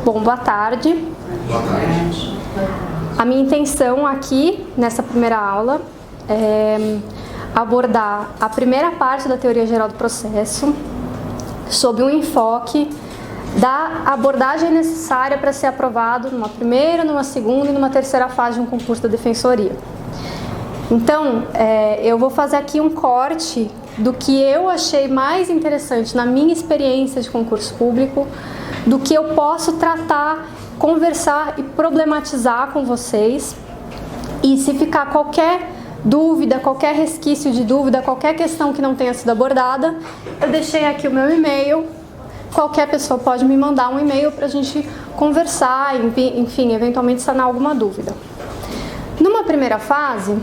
Bom, boa tarde. Boa tarde. A minha intenção aqui, nessa primeira aula, é abordar a primeira parte da teoria geral do processo, sob um enfoque da abordagem necessária para ser aprovado numa primeira, numa segunda e numa terceira fase de um concurso da defensoria. Então, eu vou fazer aqui um corte do que eu achei mais interessante na minha experiência de concurso público, do que eu posso tratar, conversar e problematizar com vocês. E se ficar qualquer dúvida, qualquer resquício de dúvida, qualquer questão que não tenha sido abordada, eu deixei aqui o meu e-mail. Qualquer pessoa pode me mandar um e-mail para a gente conversar, enfim, eventualmente sanar alguma dúvida. Numa primeira fase,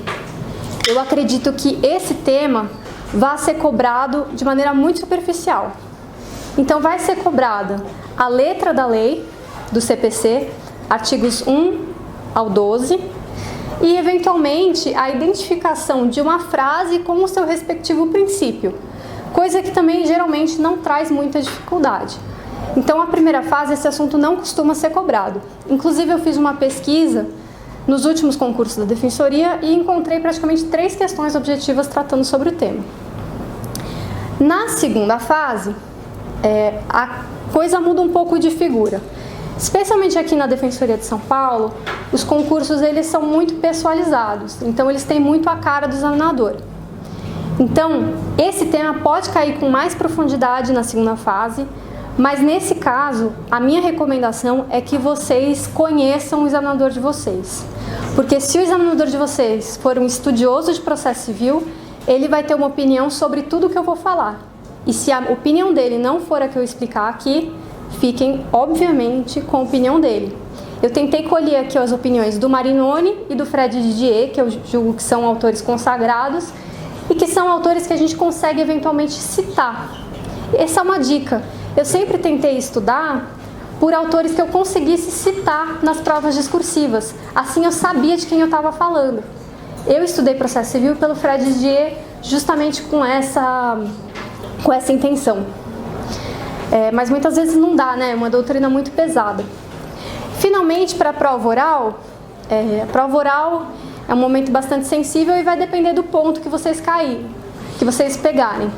eu acredito que esse tema vai ser cobrado de maneira muito superficial. Então, vai ser cobrada a letra da lei do CPC, artigos 1 ao 12, e, eventualmente, a identificação de uma frase com o seu respectivo princípio, coisa que também, geralmente, não traz muita dificuldade. Então, a primeira fase, esse assunto não costuma ser cobrado. Inclusive, eu fiz uma pesquisa nos últimos concursos da Defensoria e encontrei praticamente 3 questões objetivas tratando sobre o tema. Na segunda fase, a coisa muda um pouco de figura. Especialmente aqui na Defensoria de São Paulo, os concursos eles são muito pessoalizados, então eles têm muito a cara do examinador. Então, esse tema pode cair com mais profundidade na segunda fase, mas nesse caso, a minha recomendação é que vocês conheçam o examinador de vocês. Porque se o examinador de vocês for um estudioso de processo civil, ele vai ter uma opinião sobre tudo que eu vou falar. E se a opinião dele não for a que eu explicar aqui, fiquem, obviamente, com a opinião dele. Eu tentei colher aqui as opiniões do Marinoni e do Fred Didier, que eu julgo que são autores consagrados, e que são autores que a gente consegue eventualmente citar. Essa é uma dica. Eu sempre tentei estudar por autores que eu conseguisse citar nas provas discursivas. Assim eu sabia de quem eu estava falando. Eu estudei processo civil pelo Fred Didier justamente com essa intenção. Mas muitas vezes não dá, né? É uma doutrina muito pesada. Finalmente, para a prova oral é um momento bastante sensível e vai depender do ponto que vocês pegarem.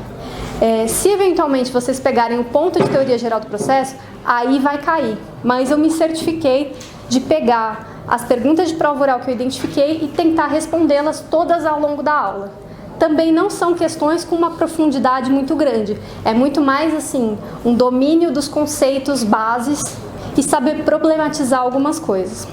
Se eventualmente vocês pegarem o ponto de teoria geral do processo, aí vai cair. Mas eu me certifiquei de pegar as perguntas de prova oral que eu identifiquei e tentar respondê-las todas ao longo da aula. Também não são questões com uma profundidade muito grande. É muito mais assim, um domínio dos conceitos bases e saber problematizar algumas coisas.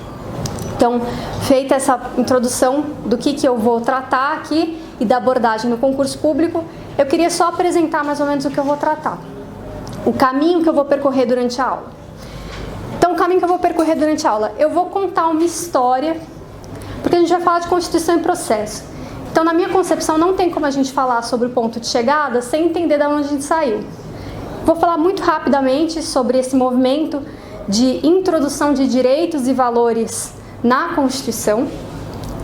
Então, feita essa introdução do que eu vou tratar aqui e da abordagem no concurso público, eu queria só apresentar mais ou menos o que eu vou tratar. O caminho que eu vou percorrer durante a aula. Então, o caminho que eu vou percorrer durante a aula, eu vou contar uma história, porque a gente vai falar de Constituição e processo. Então, na minha concepção, não tem como a gente falar sobre o ponto de chegada sem entender de onde a gente saiu. Vou falar muito rapidamente sobre esse movimento de introdução de direitos e valores na Constituição,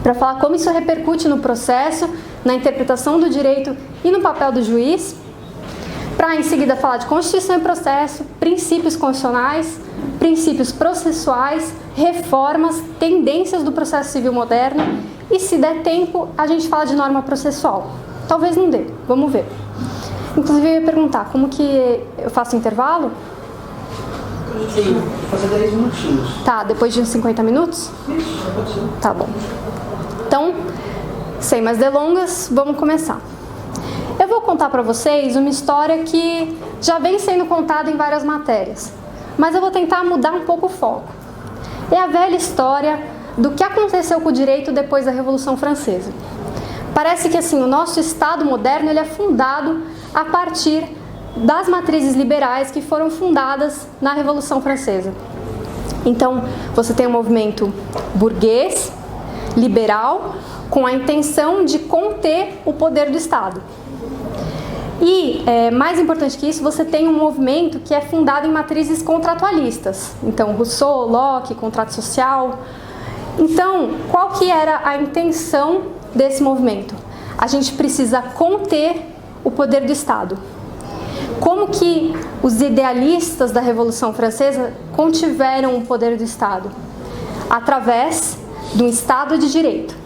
para falar como isso repercute no processo, na interpretação do direito e no papel do juiz, para em seguida falar de Constituição e processo, princípios constitucionais, princípios processuais, reformas, tendências do processo civil moderno e, se der tempo, a gente fala de norma processual. Talvez não dê, vamos ver. Inclusive, eu ia perguntar, como que eu faço intervalo? Sim, vou fazer 10 minutinhos. Tá, depois de uns 50 minutos? Tá bom. Então, sem mais delongas, vamos começar. Eu vou contar para vocês uma história que já vem sendo contada em várias matérias, mas eu vou tentar mudar um pouco o foco. É a velha história do que aconteceu com o direito depois da Revolução Francesa. Parece que assim, o nosso Estado moderno ele é fundado a partir das matrizes liberais que foram fundadas na Revolução Francesa. Então, você tem um movimento burguês, liberal, com a intenção de conter o poder do Estado. E, mais importante que isso, você tem um movimento que é fundado em matrizes contratualistas. Então, Rousseau, Locke, contrato social. Então, qual que era a intenção desse movimento? A gente precisa conter o poder do Estado. Como que os idealistas da Revolução Francesa contiveram o poder do Estado? Através de um Estado de Direito.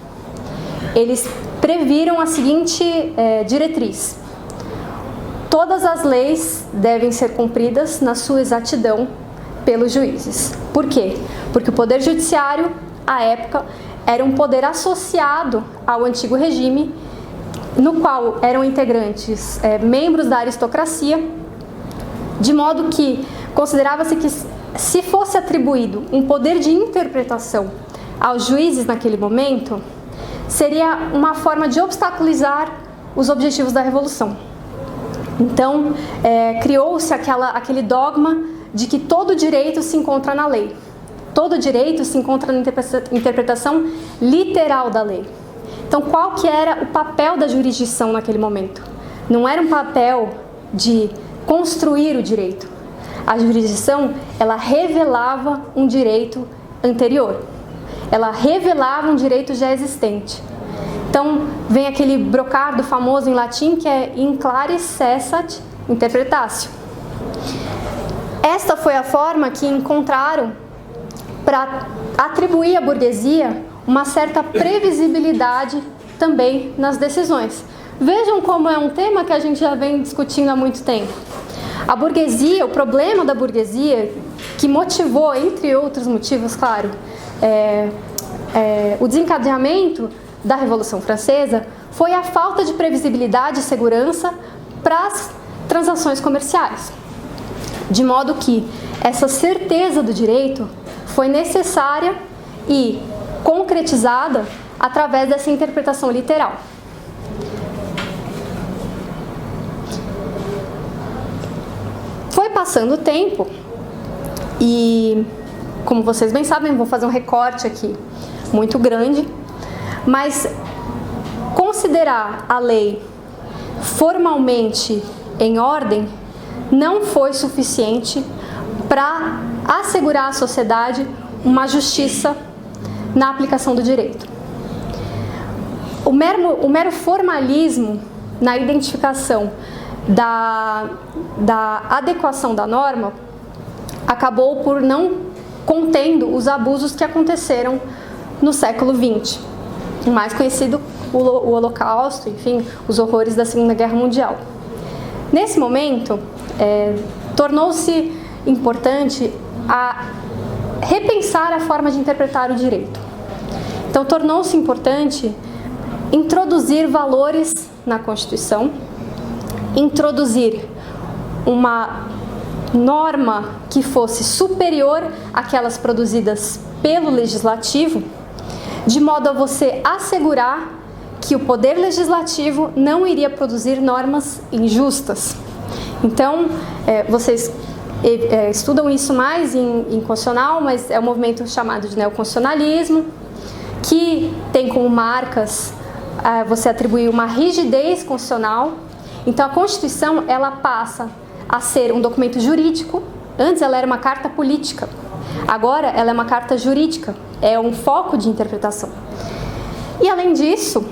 Eles previram a seguinte diretriz: todas as leis devem ser cumpridas na sua exatidão pelos juízes. Por quê? Porque o poder judiciário, à época, era um poder associado ao antigo regime, no qual eram integrantes membros da aristocracia, de modo que considerava-se que, se fosse atribuído um poder de interpretação aos juízes naquele momento, seria uma forma de obstaculizar os objetivos da Revolução. Então, criou-se aquele dogma de que todo direito se encontra na lei. Todo direito se encontra na interpretação literal da lei. Então, qual que era o papel da jurisdição naquele momento? Não era um papel de construir o direito. A jurisdição, ela revelava um direito anterior. Ela revelava um direito já existente. Então, vem aquele brocardo famoso em latim que é in claris cessat interpretatio. Esta foi a forma que encontraram para atribuir à burguesia uma certa previsibilidade também nas decisões. Vejam como é um tema que a gente já vem discutindo há muito tempo. A burguesia, o problema da burguesia, que motivou, entre outros motivos, claro, o desencadeamento da Revolução Francesa, foi a falta de previsibilidade e segurança para as transações comerciais. De modo que essa certeza do direito foi necessária e concretizada através dessa interpretação literal. Foi passando o tempo e, como vocês bem sabem, vou fazer um recorte aqui muito grande, mas considerar a lei formalmente em ordem não foi suficiente para assegurar à sociedade uma justiça na aplicação do direito. O mero formalismo na identificação da adequação da norma acabou por não contendo os abusos que aconteceram no século XX, o mais conhecido, o Holocausto, enfim, os horrores da Segunda Guerra Mundial. Nesse momento, tornou-se importante repensar a forma de interpretar o direito. Então, tornou-se importante introduzir valores na Constituição, introduzir uma norma que fosse superior àquelas produzidas pelo Legislativo, de modo a você assegurar que o Poder Legislativo não iria produzir normas injustas. Então, vocês estudam isso mais em constitucional, mas é um movimento chamado de neoconstitucionalismo, que tem como marcas você atribuir uma rigidez constitucional. Então, a Constituição, ela passa a ser um documento jurídico. Antes ela era uma carta política, agora ela é uma carta jurídica, é um foco de interpretação. E além disso,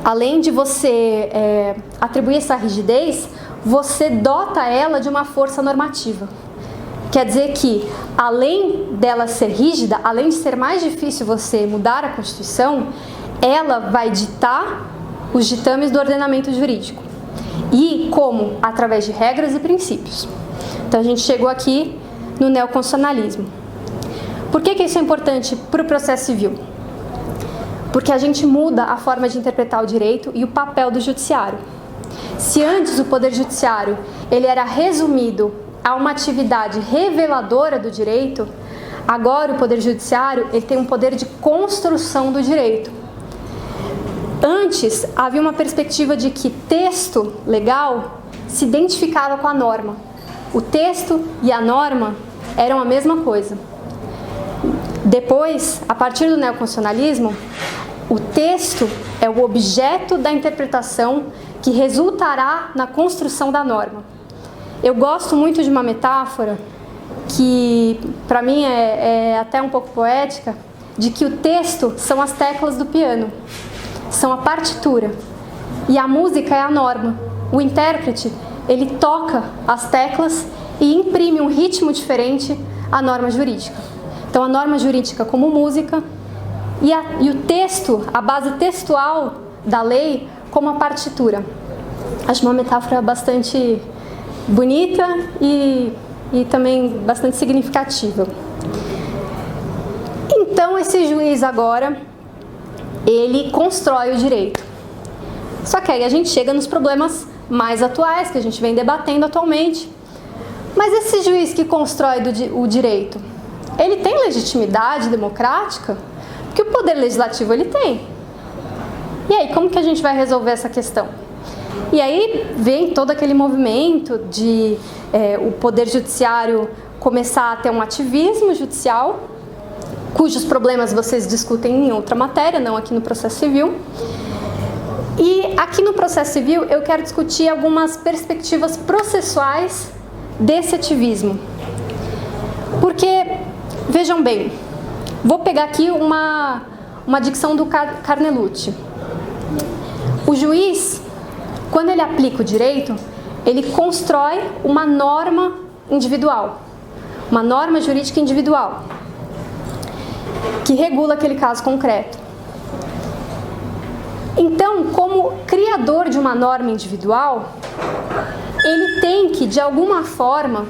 além de você atribuir essa rigidez, você dota ela de uma força normativa. Quer dizer que, além dela ser rígida, além de ser mais difícil você mudar a Constituição, ela vai ditar os ditames do ordenamento jurídico. E como? Através de regras e princípios. Então a gente chegou aqui no neoconstitucionalismo. Por que isso é importante para o processo civil? Porque a gente muda a forma de interpretar o direito e o papel do judiciário. Se antes o poder judiciário ele era resumido a uma atividade reveladora do direito, agora o poder judiciário ele tem um poder de construção do direito. Antes havia uma perspectiva de que texto legal se identificava com a norma. O texto e a norma eram a mesma coisa. Depois, a partir do neoconstitucionalismo, o texto é o objeto da interpretação que resultará na construção da norma. Eu gosto muito de uma metáfora que, para mim, é até um pouco poética, de que o texto são as teclas do piano, são a partitura, e a música é a norma. O intérprete ele toca as teclas e imprime um ritmo diferente à norma jurídica. Então, a norma jurídica como música e o texto, a base textual da lei, como a partitura. Acho uma metáfora bastante bonita e também bastante significativa. Então, esse juiz agora, ele constrói o direito. Só que aí a gente chega nos problemas mais atuais, que a gente vem debatendo atualmente. Mas esse juiz que constrói o direito, ele tem legitimidade democrática? Porque o poder legislativo ele tem. E aí, como que a gente vai resolver essa questão? E aí vem todo aquele movimento de o poder judiciário começar a ter um ativismo judicial, cujos problemas vocês discutem em outra matéria, não aqui no processo civil. E aqui no processo civil eu quero discutir algumas perspectivas processuais desse ativismo. Porque, vejam bem, vou pegar aqui uma dicção do Carnelucci. O juiz, quando ele aplica o direito, ele constrói uma norma individual, uma norma jurídica individual, que regula aquele caso concreto. Então, como criador de uma norma individual, ele tem que, de alguma forma,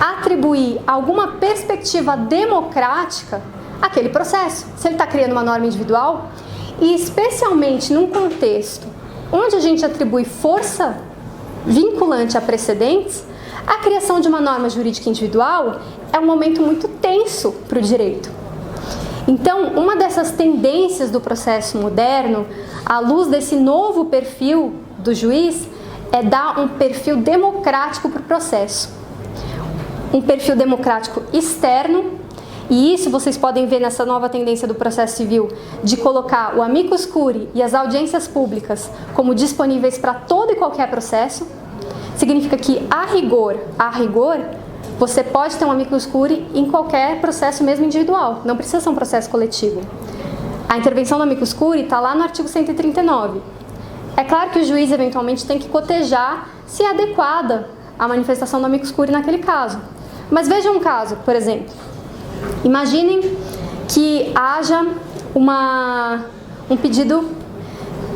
atribuir alguma perspectiva democrática àquele processo. Se ele está criando uma norma individual, e especialmente num contexto onde a gente atribui força vinculante a precedentes, a criação de uma norma jurídica individual é um momento muito tenso para o direito. Então, uma dessas tendências do processo moderno, à luz desse novo perfil do juiz, é dar um perfil democrático para o processo. Um perfil democrático externo, e isso vocês podem ver nessa nova tendência do processo civil, de colocar o amicus curiae e as audiências públicas como disponíveis para todo e qualquer processo. Significa que, a rigor, você pode ter um amicus curiae em qualquer processo, mesmo individual, não precisa ser um processo coletivo. A intervenção do amicus curiae está lá no artigo 139. É claro que o juiz, eventualmente, tem que cotejar se é adequada a manifestação do amicus curiae naquele caso. Mas vejam um caso, por exemplo. Imaginem que haja um pedido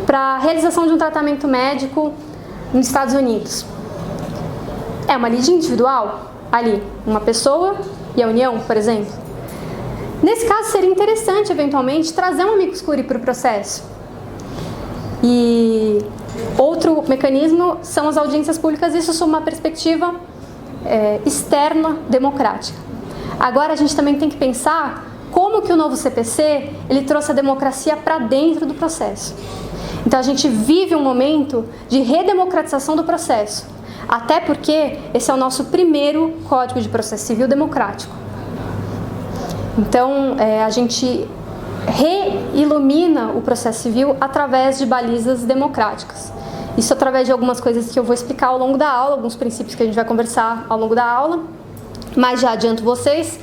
para a realização de um tratamento médico nos Estados Unidos. É uma lide individual? Ali, uma pessoa e a União, por exemplo. Nesse caso, seria interessante, eventualmente, trazer um amicus curiae para o processo. E outro mecanismo são as audiências públicas, isso sob uma perspectiva externa democrática. Agora, a gente também tem que pensar como que o novo CPC ele trouxe a democracia para dentro do processo. Então, a gente vive um momento de redemocratização do processo. Até porque esse é o nosso primeiro Código de Processo Civil democrático. Então, a gente reilumina o processo civil através de balizas democráticas. Isso através de algumas coisas que eu vou explicar ao longo da aula, alguns princípios que a gente vai conversar ao longo da aula. Mas já adianto vocês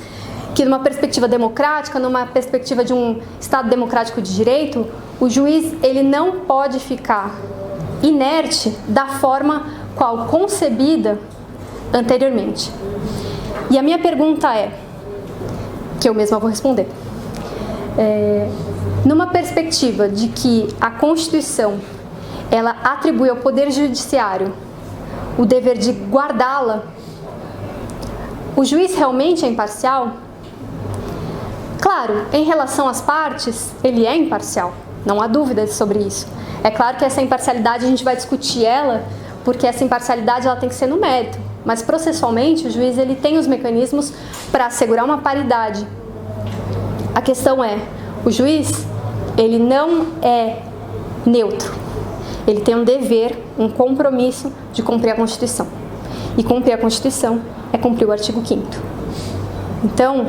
que numa perspectiva democrática, numa perspectiva de um Estado democrático de direito, o juiz ele não pode ficar inerte da forma qual concebida anteriormente. E a minha pergunta é, que eu mesma vou responder, numa perspectiva de que a Constituição ela atribui ao Poder Judiciário o dever de guardá-la, o juiz realmente é imparcial? Claro, em relação às partes, ele é imparcial, não há dúvidas sobre isso. É claro que essa imparcialidade a gente vai discutir ela, porque essa imparcialidade ela tem que ser no mérito, mas processualmente o juiz ele tem os mecanismos para assegurar uma paridade. A questão é, o juiz ele não é neutro, ele tem um dever, um compromisso de cumprir a Constituição. E cumprir a Constituição é cumprir o artigo 5º. Então,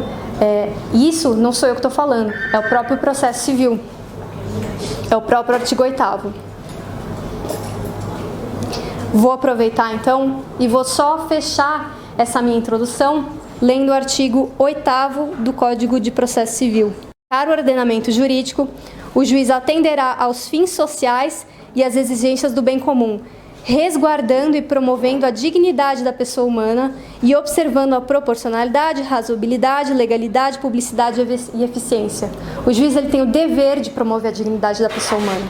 isso não sou eu que estou falando, é o próprio processo civil, é o próprio artigo 8º. Vou aproveitar então e vou só fechar essa minha introdução lendo o artigo 8º do Código de Processo Civil. Para o ordenamento jurídico, o juiz atenderá aos fins sociais e às exigências do bem comum, resguardando e promovendo a dignidade da pessoa humana e observando a proporcionalidade, razoabilidade, legalidade, publicidade e eficiência. O juiz ele tem o dever de promover a dignidade da pessoa humana.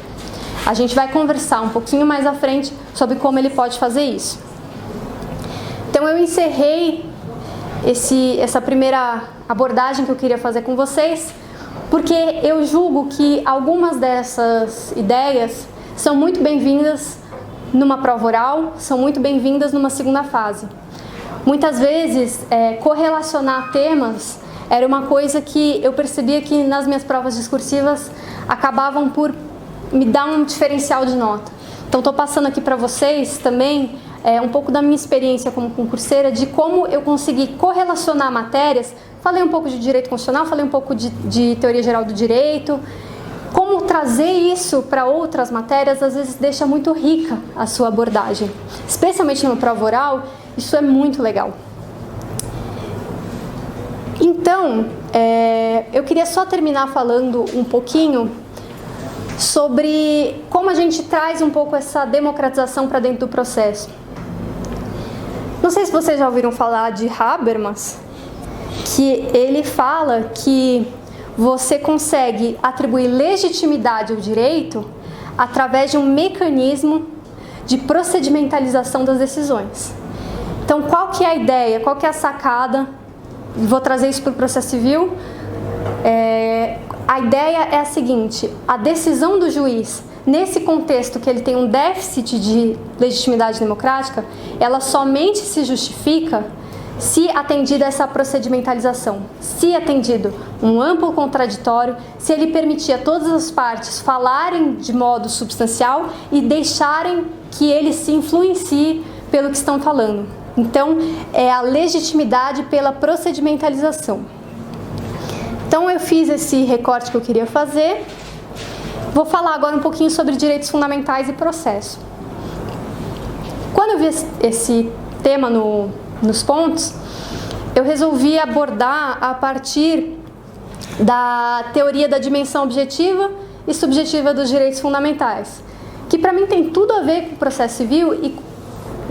A gente vai conversar um pouquinho mais à frente sobre como ele pode fazer isso. Então eu encerrei essa primeira abordagem que eu queria fazer com vocês, porque eu julgo que algumas dessas ideias são muito bem-vindas numa prova oral, são muito bem-vindas numa segunda fase. Muitas vezes, correlacionar temas era uma coisa que eu percebia que nas minhas provas discursivas acabavam por me dar um diferencial de nota. Então, estou passando aqui para vocês também um pouco da minha experiência como concurseira, de como eu consegui correlacionar matérias. Falei um pouco de direito constitucional, falei um pouco de teoria geral do direito. Como trazer isso para outras matérias, às vezes deixa muito rica a sua abordagem. Especialmente numa prova oral, isso é muito legal. Então, eu queria só terminar falando um pouquinho sobre como a gente traz um pouco essa democratização para dentro do processo. Não sei se vocês já ouviram falar de Habermas, que ele fala que você consegue atribuir legitimidade ao direito através de um mecanismo de procedimentalização das decisões. Então, qual que é a ideia? Qual que é a sacada? Vou trazer isso para o processo civil. A ideia é a seguinte: a decisão do juiz, nesse contexto que ele tem um déficit de legitimidade democrática, ela somente se justifica se atendida essa procedimentalização, se atendido um amplo contraditório, se ele permitir a todas as partes falarem de modo substancial e deixarem que ele se influencie pelo que estão falando. Então, é a legitimidade pela procedimentalização. Então, eu fiz esse recorte que eu queria fazer. Vou falar agora um pouquinho sobre direitos fundamentais e processo. Quando eu vi esse tema nos pontos, eu resolvi abordar a partir da teoria da dimensão objetiva e subjetiva dos direitos fundamentais, que para mim tem tudo a ver com o processo civil e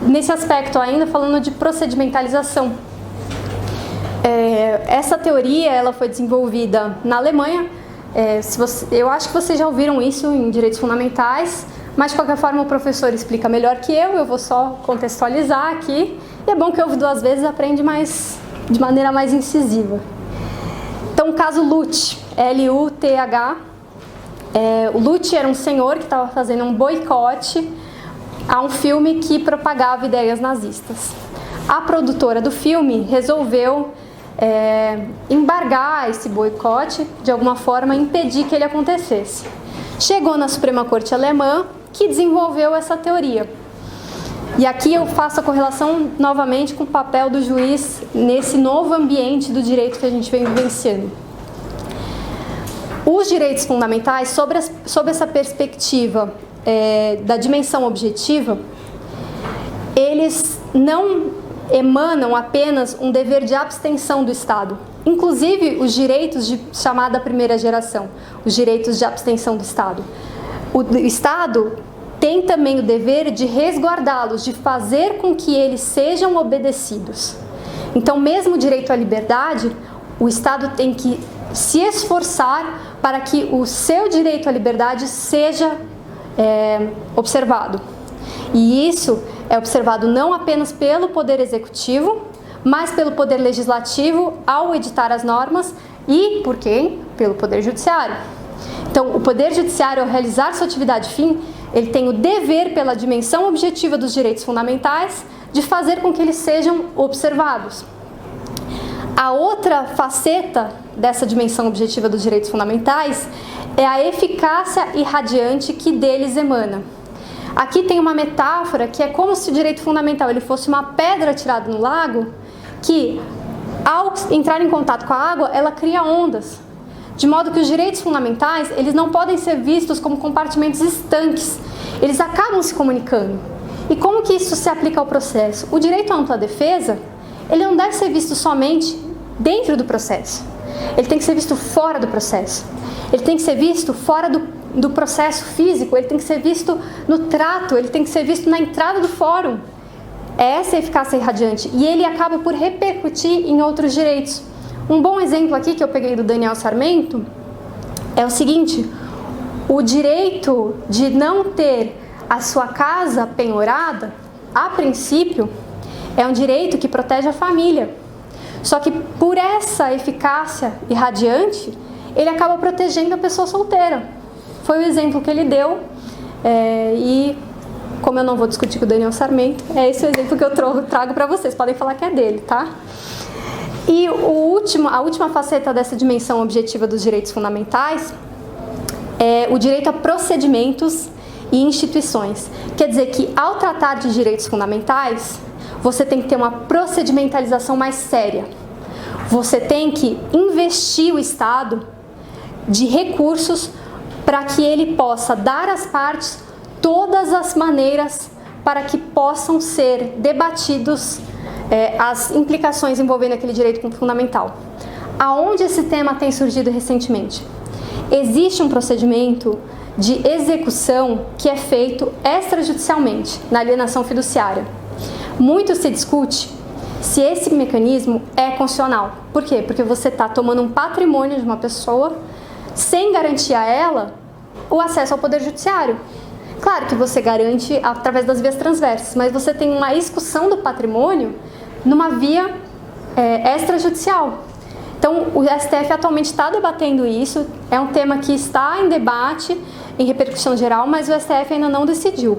nesse aspecto ainda falando de procedimentalização. Essa teoria ela foi desenvolvida na Alemanha. Eu acho que vocês já ouviram isso em direitos fundamentais, mas de qualquer forma o professor explica melhor que eu vou só contextualizar aqui. E é bom que ouve duas vezes, aprende de maneira mais incisiva. Então, o caso Luth, L-U-T-H. O Luth era um senhor que estava fazendo um boicote a um filme que propagava ideias nazistas. A produtora do filme resolveu embargar esse boicote, de alguma forma impedir que ele acontecesse. Chegou na Suprema Corte Alemã, que desenvolveu essa teoria. E aqui eu faço a correlação novamente com o papel do juiz nesse novo ambiente do direito que a gente vem vivenciando. Os direitos fundamentais, sob essa perspectiva da dimensão objetiva, eles não emanam apenas um dever de abstenção do Estado. Inclusive os direitos de chamada primeira geração, os direitos de abstenção do Estado. O Estado tem também o dever de resguardá-los, de fazer com que eles sejam obedecidos. Então, mesmo o direito à liberdade, o Estado tem que se esforçar para que o seu direito à liberdade seja observado. E isso é observado não apenas pelo Poder Executivo, mas pelo Poder Legislativo ao editar as normas e, por quem? Pelo Poder Judiciário. Então, o Poder Judiciário, ao realizar sua atividade fim, ele tem o dever, pela dimensão objetiva dos direitos fundamentais, de fazer com que eles sejam observados. A outra faceta dessa dimensão objetiva dos direitos fundamentais é a eficácia irradiante que deles emana. Aqui tem uma metáfora que é como se o direito fundamental ele fosse uma pedra tirada no lago, que ao entrar em contato com a água, ela cria ondas. De modo que os direitos fundamentais, eles não podem ser vistos como compartimentos estanques. Eles acabam se comunicando. E como que isso se aplica ao processo? O direito à ampla defesa, ele não deve ser visto somente dentro do processo. Ele tem que ser visto fora do processo. Ele tem que ser visto fora do processo físico, ele tem que ser visto no trato, ele tem que ser visto na entrada do fórum. Essa é a eficácia irradiante. E ele acaba por repercutir em outros direitos. Um bom exemplo aqui que eu peguei do Daniel Sarmento é o seguinte: o direito de não ter a sua casa penhorada, a princípio, é um direito que protege a família. Só que por essa eficácia irradiante, ele acaba protegendo a pessoa solteira. Foi o exemplo que ele deu, e como eu não vou discutir com o Daniel Sarmento, é esse o exemplo que eu trago para vocês. Podem falar que é dele, tá? E a última faceta dessa dimensão objetiva dos direitos fundamentais é o direito a procedimentos e instituições. Quer dizer que, ao tratar de direitos fundamentais, você tem que ter uma procedimentalização mais séria. Você tem que investir o Estado de recursos para que ele possa dar às partes todas as maneiras para que possam ser debatidos as implicações envolvendo aquele direito fundamental. Aonde esse tema tem surgido recentemente? Existe um procedimento de execução que é feito extrajudicialmente, na alienação fiduciária. Muito se discute se esse mecanismo é constitucional. Por quê? Porque você está tomando um patrimônio de uma pessoa sem garantir a ela o acesso ao Poder Judiciário. Claro que você garante através das vias transversas, mas você tem uma execução do patrimônio numa via extrajudicial. Então, o STF atualmente está debatendo isso, é um tema que está em debate, em repercussão geral, mas o STF ainda não decidiu.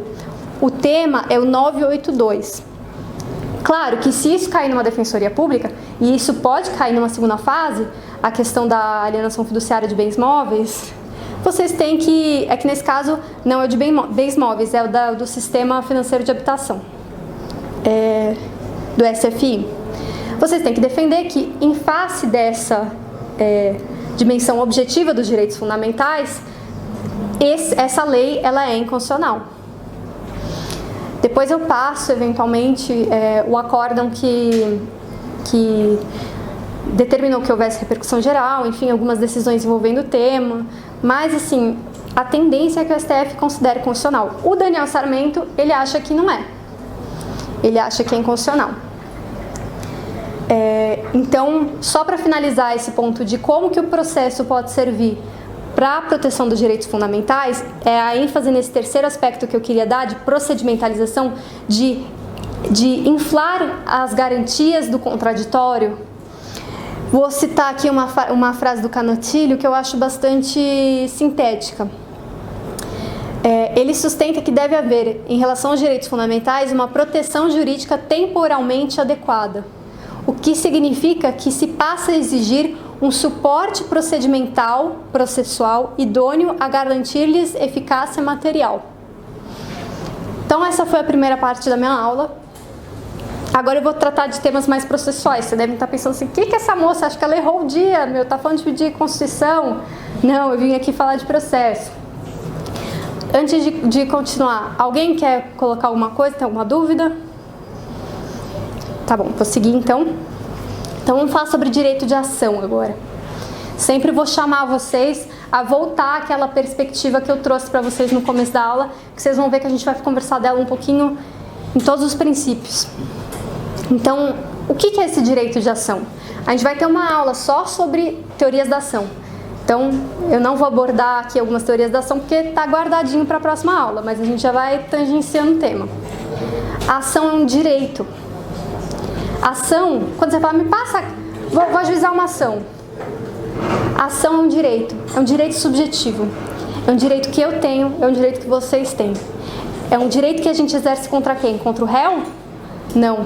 O tema é o 982. Claro que se isso cair numa defensoria pública, e isso pode cair numa segunda fase, a questão da alienação fiduciária de bens móveis, vocês têm que... É que nesse caso não é o de bens móveis, é o do Sistema Financeiro de Habitação, do SFI. Vocês têm que defender que, em face dessa dimensão objetiva dos direitos fundamentais, essa lei ela é inconstitucional. Depois eu passo, eventualmente, o acórdão que determinou que houvesse repercussão geral, enfim, algumas decisões envolvendo o tema, mas, assim, a tendência é que o STF considere constitucional. O Daniel Sarmento, ele acha que não é. Ele acha que é inconstitucional. Então, só para finalizar esse ponto de como que o processo pode servir para a proteção dos direitos fundamentais, é a ênfase nesse terceiro aspecto que eu queria dar, de procedimentalização, de inflar as garantias do contraditório. Vou citar aqui uma frase do Canotilho que eu acho bastante sintética. Ele sustenta que deve haver, em relação aos direitos fundamentais, uma proteção jurídica temporalmente adequada, o que significa que se passa a exigir um suporte procedimental, processual, idôneo a garantir-lhes eficácia material. Então, essa foi a primeira parte da minha aula. Agora eu vou tratar de temas mais processuais. Você deve estar pensando assim, o que essa moça, acho que ela errou o dia, tá falando de Constituição? Não, eu vim aqui falar de processo. Antes de continuar, alguém quer colocar alguma coisa, tem alguma dúvida? Tá bom, vou seguir então. Então vamos falar sobre direito de ação agora. Sempre vou chamar vocês a voltar àquela perspectiva que eu trouxe para vocês no começo da aula, que vocês vão ver que a gente vai conversar dela um pouquinho em todos os princípios. Então, o que é esse direito de ação? A gente vai ter uma aula só sobre teorias da ação. Então, eu não vou abordar aqui algumas teorias da ação porque está guardadinho para a próxima aula, mas a gente já vai tangenciando o tema. A ação é um direito. Ação, quando você fala, me passa, vou ajuizar uma ação. A ação é um direito subjetivo. É um direito que eu tenho, é um direito que vocês têm. É um direito que a gente exerce contra quem? Contra o réu? Não.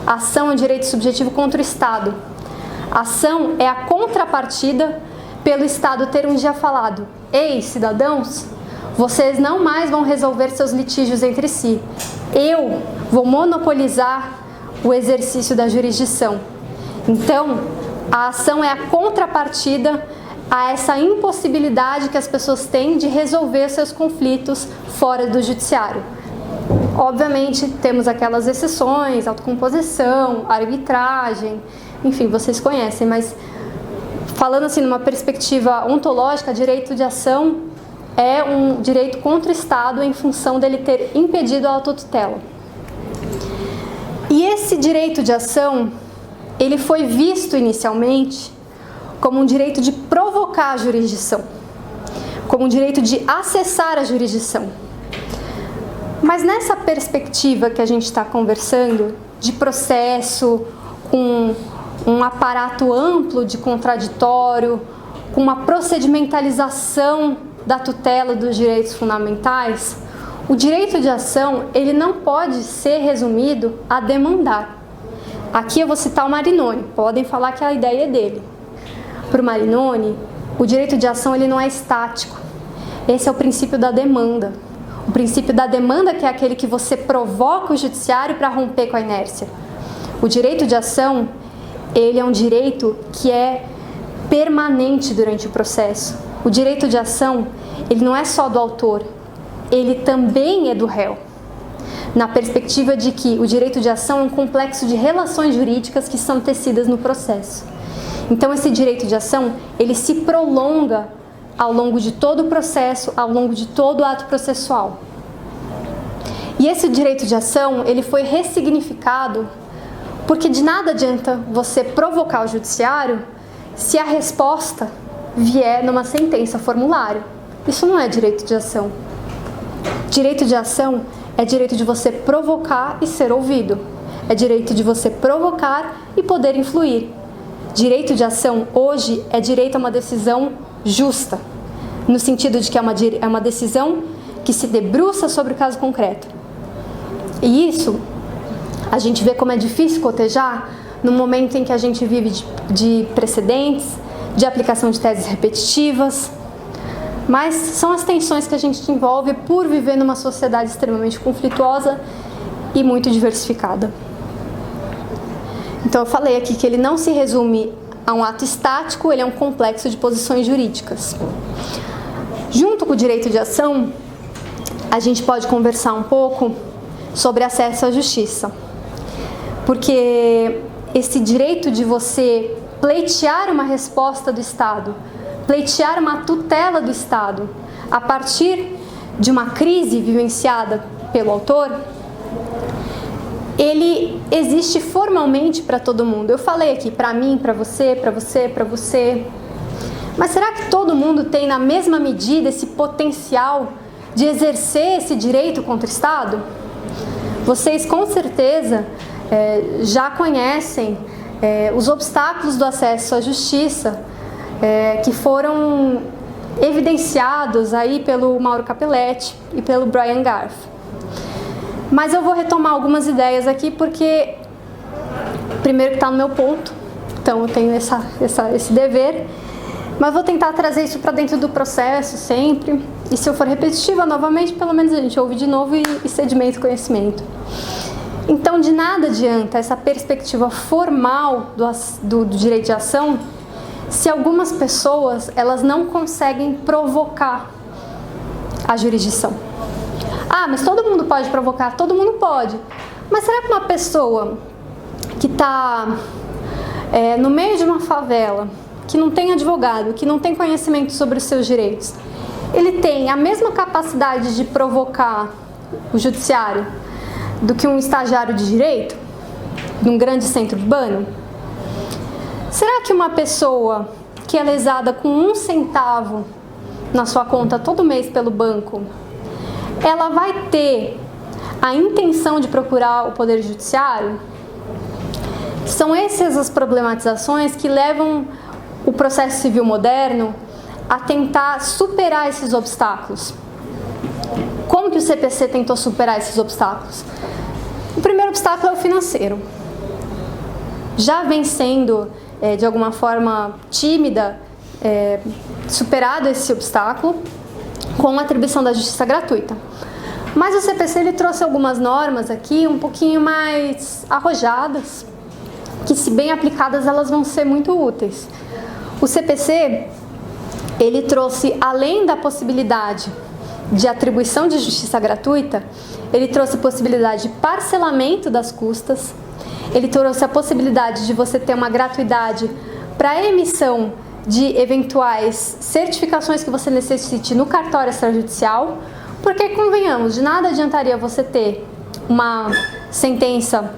A ação é um direito subjetivo contra o Estado. A ação é a contrapartida pelo Estado ter um dia falado: ei, cidadãos, vocês não mais vão resolver seus litígios entre si. Eu vou monopolizar o exercício da jurisdição. Então, a ação é a contrapartida a essa impossibilidade que as pessoas têm de resolver seus conflitos fora do judiciário. Obviamente, temos aquelas exceções, autocomposição, arbitragem, enfim, vocês conhecem, mas falando assim numa perspectiva ontológica, direito de ação é um direito contra o Estado em função dele ter impedido a autotutela. E esse direito de ação, ele foi visto inicialmente como um direito de provocar a jurisdição, como um direito de acessar a jurisdição. Mas nessa perspectiva que a gente está conversando, de processo, com um aparato amplo de contraditório, com uma procedimentalização da tutela dos direitos fundamentais, o direito de ação, ele não pode ser resumido a demandar. Aqui eu vou citar o Marinoni, podem falar que a ideia é dele. Para o Marinoni, o direito de ação ele não é estático. Esse é o princípio da demanda. O princípio da demanda que é aquele que você provoca o judiciário para romper com a inércia. O direito de ação, ele é um direito que é permanente durante o processo. O direito de ação, ele não é só do autor, ele também é do réu. Na perspectiva de que o direito de ação é um complexo de relações jurídicas que são tecidas no processo. Então, esse direito de ação, ele se prolonga ao longo de todo o processo, ao longo de todo o ato processual. E esse direito de ação, ele foi ressignificado porque de nada adianta você provocar o judiciário se a resposta vier numa sentença formulário. Isso não é direito de ação. Direito de ação é direito de você provocar e ser ouvido. É direito de você provocar e poder influir. Direito de ação hoje é direito a uma decisão justa, no sentido de que é uma decisão que se debruça sobre o caso concreto. E isso, a gente vê como é difícil cotejar no momento em que a gente vive de precedentes, de aplicação de teses repetitivas, mas são as tensões que a gente envolve por viver numa sociedade extremamente conflituosa e muito diversificada. Então eu falei aqui que ele não se resume a um ato estático, ele é um complexo de posições jurídicas. Junto com o direito de ação, a gente pode conversar um pouco sobre acesso à justiça. Porque esse direito de você pleitear uma resposta do Estado, pleitear uma tutela do Estado, a partir de uma crise vivenciada pelo autor, ele existe formalmente para todo mundo. Eu falei aqui para mim, para você, para você, para você. Mas será que todo mundo tem na mesma medida esse potencial de exercer esse direito contra o Estado? Vocês com certeza já conhecem os obstáculos do acesso à justiça que foram evidenciados aí pelo Mauro Capelletti e pelo Brian Garf. Mas eu vou retomar algumas ideias aqui porque, primeiro que está no meu ponto, então eu tenho esse dever, mas vou tentar trazer isso para dentro do processo sempre, e se eu for repetitiva novamente, pelo menos a gente ouve de novo e sedimenta o conhecimento. Então, de nada adianta essa perspectiva formal do direito de ação se algumas pessoas elas não conseguem provocar a jurisdição. Ah, mas todo mundo pode provocar? Todo mundo pode. Mas será que uma pessoa que está no meio de uma favela, que não tem advogado, que não tem conhecimento sobre os seus direitos, ele tem a mesma capacidade de provocar o judiciário do que um estagiário de direito, num grande centro urbano? Será que uma pessoa que é lesada com 1 centavo na sua conta todo mês pelo banco, ela vai ter a intenção de procurar o Poder Judiciário? São essas as problematizações que levam o processo civil moderno a tentar superar esses obstáculos. Como que o CPC tentou superar esses obstáculos? O primeiro obstáculo é o financeiro. Já vem sendo, de alguma forma tímida, superado esse obstáculo com a atribuição da justiça gratuita. Mas o CPC ele trouxe algumas normas aqui um pouquinho mais arrojadas, que se bem aplicadas elas vão ser muito úteis. O CPC ele trouxe, além da possibilidade de atribuição de justiça gratuita, ele trouxe a possibilidade de parcelamento das custas, ele trouxe a possibilidade de você ter uma gratuidade para a emissão de eventuais certificações que você necessite no cartório extrajudicial, porque, convenhamos, de nada adiantaria você ter uma sentença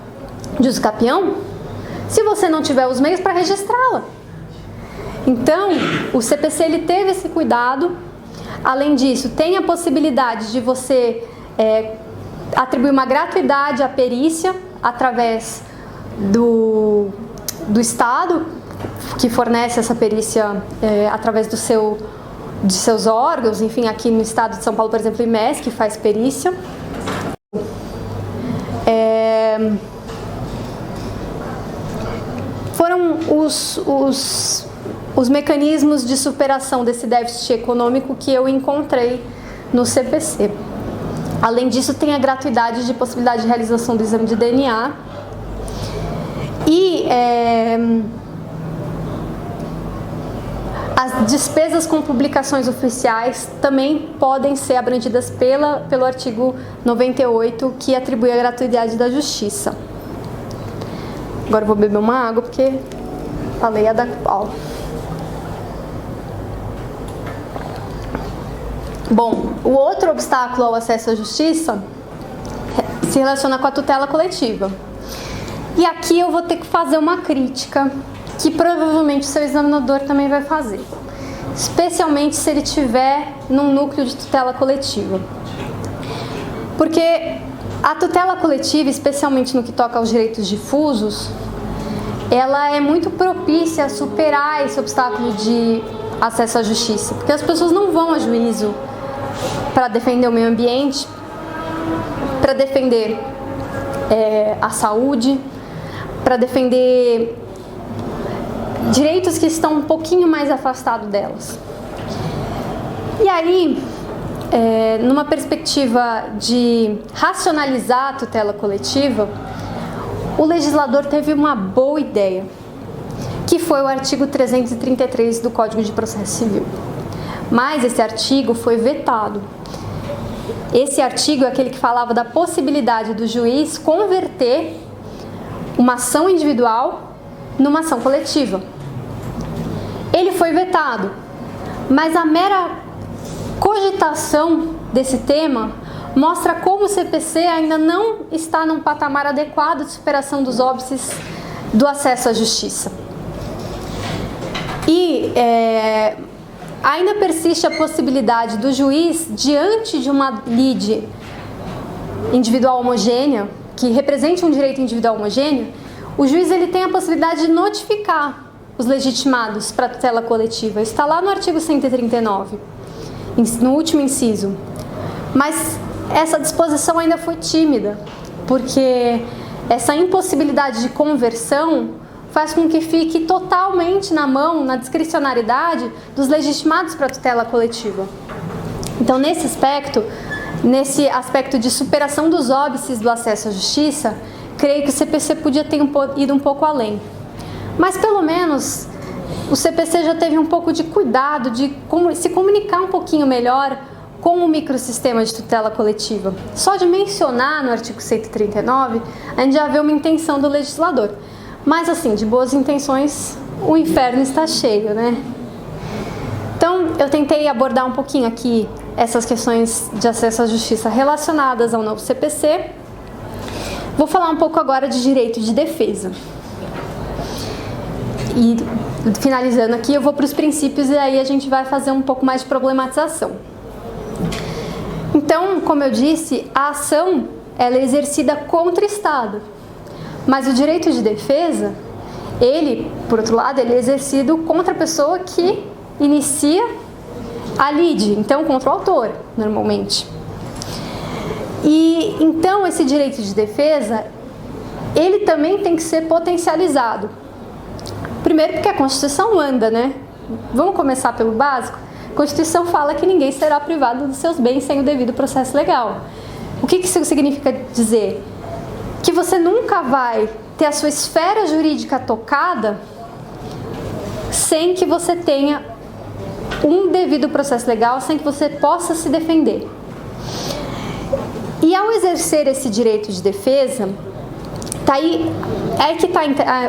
de uso capião se você não tiver os meios para registrá-la. Então, o CPC ele teve esse cuidado. Além disso, tem a possibilidade de você atribuir uma gratuidade à perícia através do Estado, que fornece essa perícia através de seus órgãos. Enfim, aqui no Estado de São Paulo, por exemplo, o IMESC faz perícia. Foram os mecanismos de superação desse déficit econômico que eu encontrei no CPC. Além disso, tem a gratuidade de possibilidade de realização do exame de DNA e as despesas com publicações oficiais também podem ser abrangidas pelo artigo 98, que atribui a gratuidade da justiça. Agora eu vou beber uma água porque falei a da qual. Bom, o outro obstáculo ao acesso à justiça se relaciona com a tutela coletiva. E aqui eu vou ter que fazer uma crítica que provavelmente o seu examinador também vai fazer, especialmente se ele tiver num núcleo de tutela coletiva. Porque a tutela coletiva, especialmente no que toca aos direitos difusos, ela é muito propícia a superar esse obstáculo de acesso à justiça, porque as pessoas não vão a juízo para defender o meio ambiente, para defender a saúde, para defender direitos que estão um pouquinho mais afastados delas. E aí, numa perspectiva de racionalizar a tutela coletiva, o legislador teve uma boa ideia, que foi o artigo 333 do Código de Processo Civil. Mas esse artigo foi vetado. Esse artigo é aquele que falava da possibilidade do juiz converter uma ação individual numa ação coletiva. Ele foi vetado, mas a mera cogitação desse tema mostra como o CPC ainda não está num patamar adequado de superação dos óbices do acesso à justiça. E ainda persiste a possibilidade do juiz, diante de uma lide individual homogênea, que represente um direito individual homogêneo, o juiz ele tem a possibilidade de notificar os legitimados para a tutela coletiva. Está lá no artigo 139, no último inciso. Mas essa disposição ainda foi tímida, porque essa impossibilidade de conversão faz com que fique totalmente na mão, na discricionariedade dos legitimados para a tutela coletiva. Então, nesse aspecto de superação dos óbices do acesso à justiça, creio que o CPC podia ter ido um pouco além. Mas, pelo menos, o CPC já teve um pouco de cuidado de se comunicar um pouquinho melhor com o microsistema de tutela coletiva. Só de mencionar no artigo 139, a gente já vê uma intenção do legislador. Mas, assim, de boas intenções, o inferno está cheio, né? Então, eu tentei abordar um pouquinho aqui essas questões de acesso à justiça relacionadas ao novo CPC. Vou falar um pouco agora de direito de defesa. E, finalizando aqui, eu vou para os princípios e aí a gente vai fazer um pouco mais de problematização. Então, como eu disse, a ação ela é exercida contra o Estado. Mas o direito de defesa, ele, por outro lado, ele é exercido contra a pessoa que inicia a lide, então contra o autor, normalmente. E então esse direito de defesa, ele também tem que ser potencializado. Primeiro porque a Constituição manda, né? Vamos começar pelo básico? A Constituição fala que ninguém será privado dos seus bens sem o devido processo legal. O que isso significa dizer? Que você nunca vai ter a sua esfera jurídica tocada sem que você tenha um devido processo legal, sem que você possa se defender. E ao exercer esse direito de defesa, tá aí que está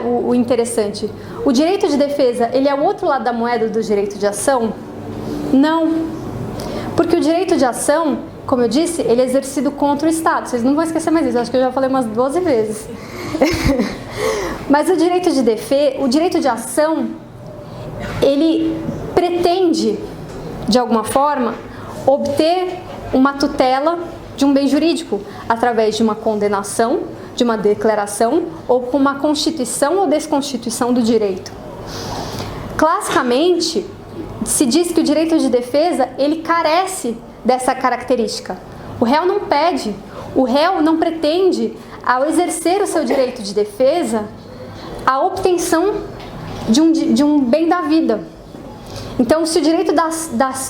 o interessante. O direito de defesa, ele é o outro lado da moeda do direito de ação? Não. Porque o direito de ação, como eu disse, ele é exercido contra o Estado. Vocês não vão esquecer mais isso, acho que eu já falei umas 12 vezes. Mas o direito de defesa, o direito de ação, ele pretende, de alguma forma, obter uma tutela de um bem jurídico, através de uma condenação, de uma declaração, ou com uma constituição ou desconstituição do direito. Classicamente, se diz que o direito de defesa, ele carece dessa característica. O réu não pede, o réu não pretende, ao exercer o seu direito de defesa, a obtenção de um bem da vida. Então, se o direito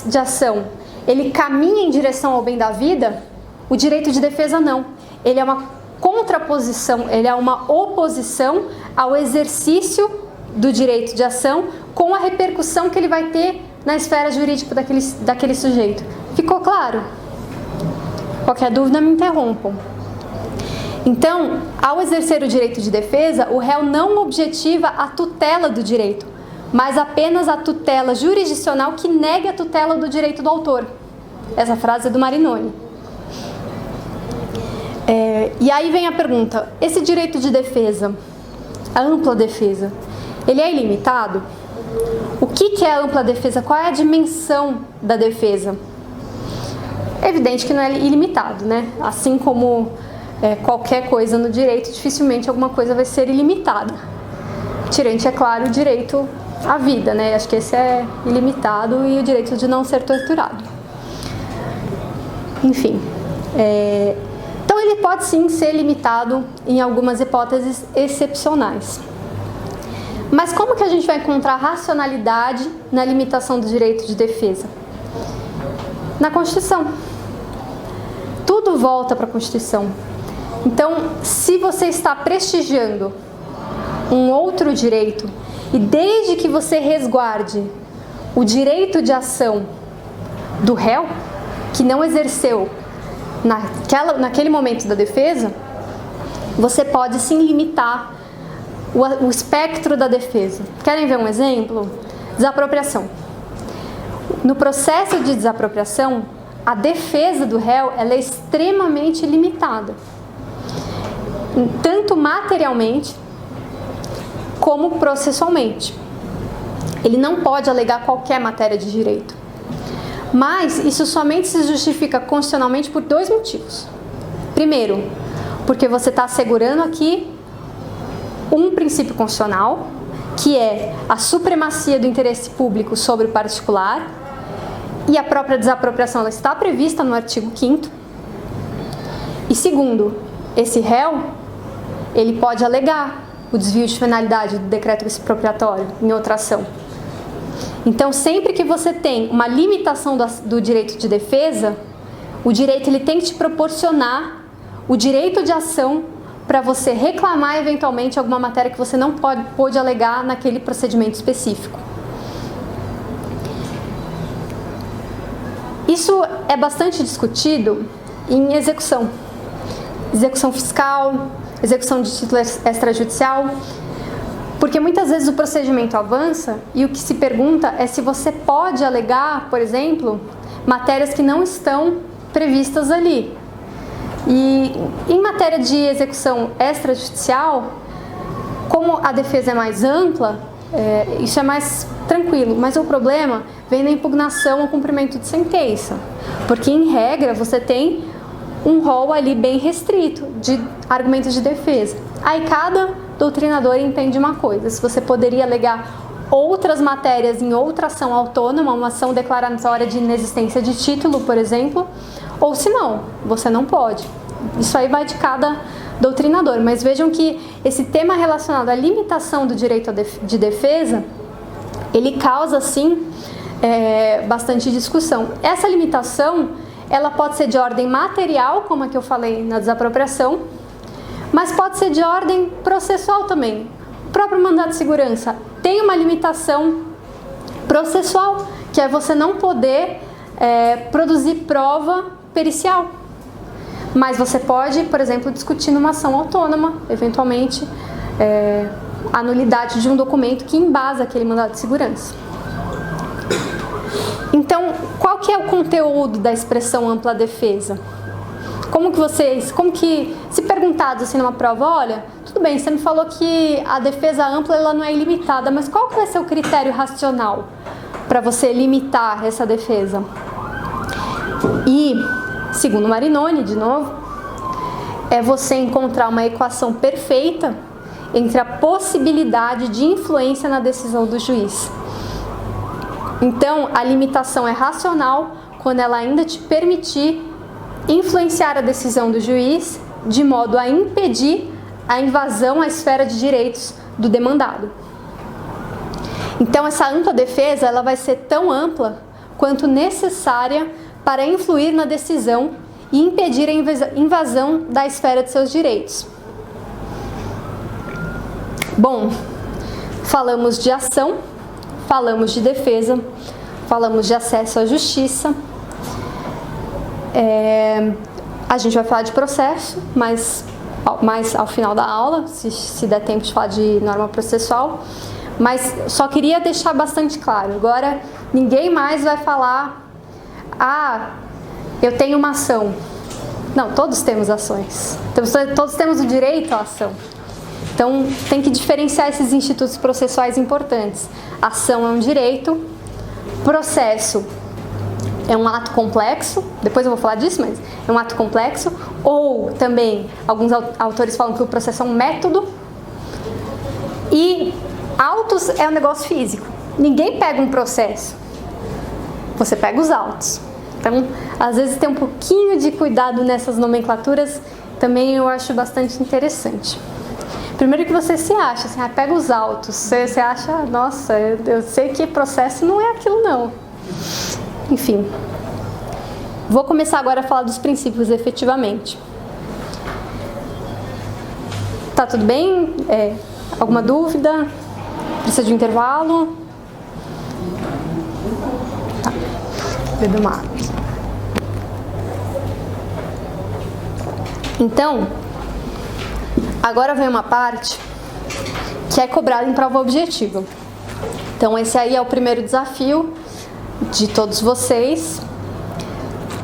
de ação, ele caminha em direção ao bem da vida, o direito de defesa não. Ele é uma contraposição, ele é uma oposição ao exercício do direito de ação com a repercussão que ele vai ter na esfera jurídica daquele sujeito. Ficou claro? Qualquer dúvida, me interrompam. Então, ao exercer o direito de defesa, o réu não objetiva a tutela do direito, mas apenas a tutela jurisdicional que nega a tutela do direito do autor. Essa frase é do Marinoni. E aí vem a pergunta, esse direito de defesa, a ampla defesa, ele é ilimitado? O que é a ampla defesa? Qual é a dimensão da defesa? É evidente que não é ilimitado, né? Assim como qualquer coisa no direito, dificilmente alguma coisa vai ser ilimitada. Tirante, é claro, o direito à vida, né? Acho que esse é ilimitado e o direito de não ser torturado. Enfim, então ele pode sim ser limitado em algumas hipóteses excepcionais. Mas como que a gente vai encontrar racionalidade na limitação do direito de defesa? Na Constituição. Tudo volta para a Constituição. Então, se você está prestigiando um outro direito, e desde que você resguarde o direito de ação do réu, que não exerceu naquele momento da defesa, você pode sim limitar o espectro da defesa. Querem ver um exemplo? Desapropriação. No processo de desapropriação, a defesa do réu ela é extremamente limitada, tanto materialmente como processualmente. Ele não pode alegar qualquer matéria de direito. Mas isso somente se justifica constitucionalmente por dois motivos. Primeiro, porque você está assegurando aqui um princípio constitucional, que é a supremacia do interesse público sobre o particular, e a própria desapropriação ela está prevista no artigo 5º. E segundo, esse réu, ele pode alegar o desvio de finalidade do decreto expropriatório em outra ação. Então, sempre que você tem uma limitação do direito de defesa, o direito ele tem que te proporcionar o direito de ação para você reclamar eventualmente alguma matéria que você não pôde alegar naquele procedimento específico. Isso é bastante discutido em execução fiscal, execução de título extrajudicial, porque muitas vezes o procedimento avança e o que se pergunta é se você pode alegar, por exemplo, matérias que não estão previstas ali. E em matéria de execução extrajudicial, como a defesa é mais ampla, isso é mais tranquilo, mas o problema vem na impugnação ao cumprimento de sentença, porque em regra você tem um rol ali bem restrito de argumentos de defesa. Aí cada doutrinador entende uma coisa, se você poderia alegar outras matérias em outra ação autônoma, uma ação declaratória de inexistência de título, por exemplo, ou se não, você não pode. Isso aí vai de cada doutrinador, mas vejam que esse tema relacionado à limitação do direito de defesa, ele causa, sim, bastante discussão. Essa limitação, ela pode ser de ordem material, como a que eu falei na desapropriação, mas pode ser de ordem processual também. O próprio mandado de segurança tem uma limitação processual, que é você não poder produzir prova pericial. Mas você pode, por exemplo, discutir numa ação autônoma, eventualmente, a nulidade de um documento que embasa aquele mandado de segurança. Então, qual que é o conteúdo da expressão ampla defesa? Como que, se perguntados assim numa prova, olha, tudo bem, você me falou que a defesa ampla ela não é ilimitada, mas qual que vai ser o critério racional para você limitar essa defesa? E, segundo Marinoni, de novo, é você encontrar uma equação perfeita entre a possibilidade de influência na decisão do juiz. Então, a limitação é racional quando ela ainda te permitir influenciar a decisão do juiz de modo a impedir a invasão à esfera de direitos do demandado. Então, essa ampla defesa ela vai ser tão ampla quanto necessária para influir na decisão e impedir a invasão da esfera de seus direitos. Bom, falamos de ação, falamos de defesa, falamos de acesso à justiça. A gente vai falar de processo, mas mais ao final da aula, se der tempo de falar de norma processual. Mas só queria deixar bastante claro, agora ninguém mais vai falar, eu tenho uma ação. Não, todos temos ações, todos temos o direito à ação. Então, tem que diferenciar esses institutos processuais importantes. Ação é um direito, processo é um ato complexo, depois eu vou falar disso, mas é um ato complexo, ou também, alguns autores falam que o processo é um método, e autos é um negócio físico. Ninguém pega um processo, você pega os autos. Então, às vezes tem um pouquinho de cuidado nessas nomenclaturas, também eu acho bastante interessante. Primeiro que você se acha, assim, pega os autos, você acha, nossa, eu sei que processo não é aquilo não. Enfim, vou começar agora a falar dos princípios efetivamente. Tá tudo bem? Alguma dúvida? Precisa de um intervalo? Tá. Beber uma água. Então, agora vem uma parte que é cobrada em prova objetiva. Então, esse aí é o primeiro desafio de todos vocês.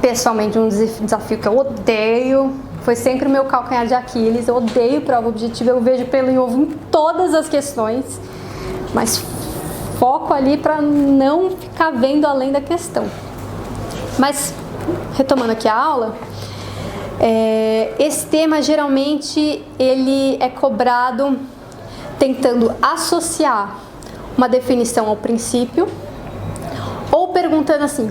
Pessoalmente, um desafio que eu odeio, foi sempre o meu calcanhar de Aquiles. Eu odeio prova objetiva, eu vejo pelo em ovo em todas as questões, mas foco ali para não ficar vendo além da questão. Mas, retomando aqui a aula, esse tema geralmente ele é cobrado tentando associar uma definição ao princípio, ou perguntando assim,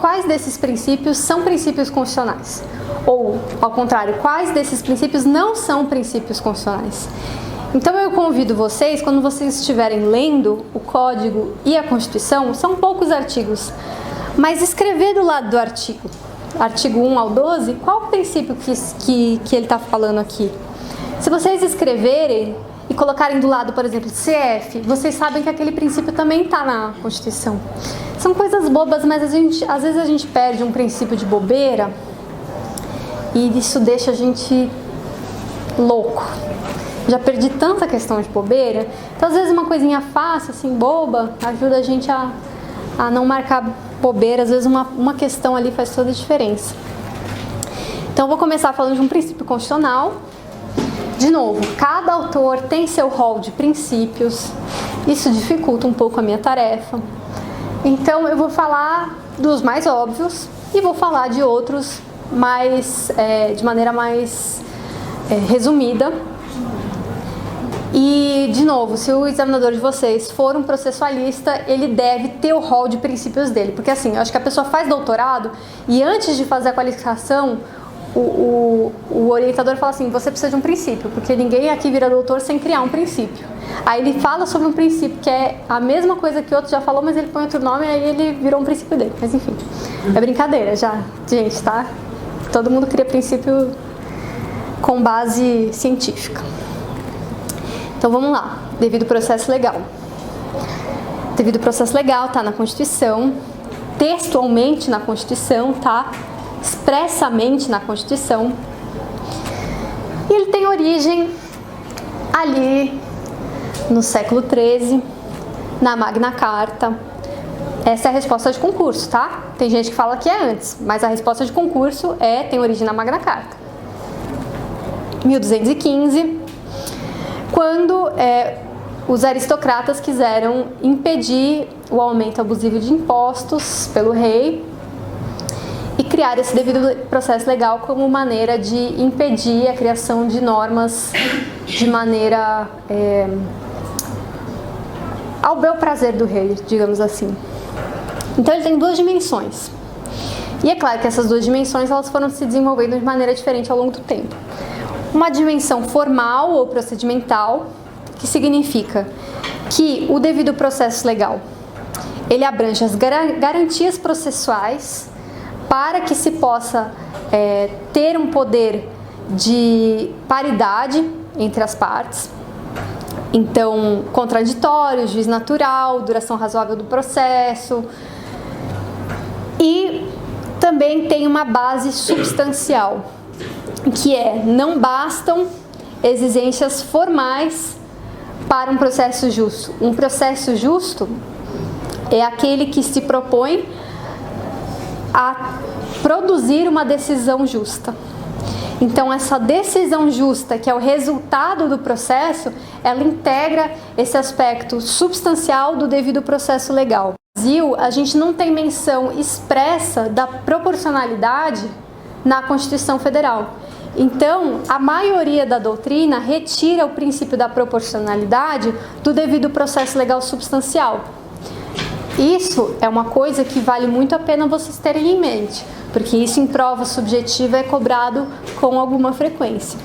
quais desses princípios são princípios constitucionais? Ou, ao contrário, quais desses princípios não são princípios constitucionais? Então eu convido vocês, quando vocês estiverem lendo o Código e a Constituição, são poucos artigos, mas escrever do lado do artigo 1 ao 12, qual o princípio que ele está falando aqui? Se vocês escreverem e colocarem do lado, por exemplo, CF, vocês sabem que aquele princípio também está na Constituição. São coisas bobas, mas às vezes a gente perde um princípio de bobeira e isso deixa a gente louco. Já perdi tanta questão de bobeira, então às vezes uma coisinha fácil, assim, boba, ajuda a gente a não marcar bobeira. Às vezes uma questão ali faz toda a diferença. Então eu vou começar falando de um princípio constitucional. De novo, cada autor tem seu rol de princípios, isso dificulta um pouco a minha tarefa. Então eu vou falar dos mais óbvios e vou falar de outros de maneira mais resumida. E, de novo, se o examinador de vocês for um processualista, ele deve ter o rol de princípios dele. Porque assim, eu acho que a pessoa faz doutorado e antes de fazer a qualificação, o orientador fala assim, você precisa de um princípio, porque ninguém aqui vira doutor sem criar um princípio. Aí ele fala sobre um princípio que é a mesma coisa que o outro já falou, mas ele põe outro nome e aí ele virou um princípio dele. Mas enfim, é brincadeira já, gente, tá? Todo mundo cria princípio com base científica. Então vamos lá, devido processo legal. Devido processo legal tá na Constituição, textualmente na Constituição, tá? Expressamente na Constituição. E ele tem origem ali no século XIII, na Magna Carta. Essa é a resposta de concurso, tá? Tem gente que fala que é antes, mas a resposta de concurso tem origem na Magna Carta. 1215, quando os aristocratas quiseram impedir o aumento abusivo de impostos pelo rei e criar esse devido processo legal como maneira de impedir a criação de normas de maneira ao bel prazer do rei, digamos assim. Então ele tem duas dimensões. E é claro que essas duas dimensões elas foram se desenvolvendo de maneira diferente ao longo do tempo. Uma dimensão formal ou procedimental, que significa que o devido processo legal ele abrange as garantias processuais para que se possa ter um poder de paridade entre as partes. Então, contraditório, juiz natural, duração razoável do processo. E também tem uma base substancial, que não bastam exigências formais para um processo justo. Um processo justo é aquele que se propõe a produzir uma decisão justa. Então, essa decisão justa, que é o resultado do processo, ela integra esse aspecto substancial do devido processo legal. No Brasil, a gente não tem menção expressa da proporcionalidade na Constituição Federal. Então, a maioria da doutrina retira o princípio da proporcionalidade do devido processo legal substancial. Isso é uma coisa que vale muito a pena vocês terem em mente, porque isso em prova subjetiva é cobrado com alguma frequência.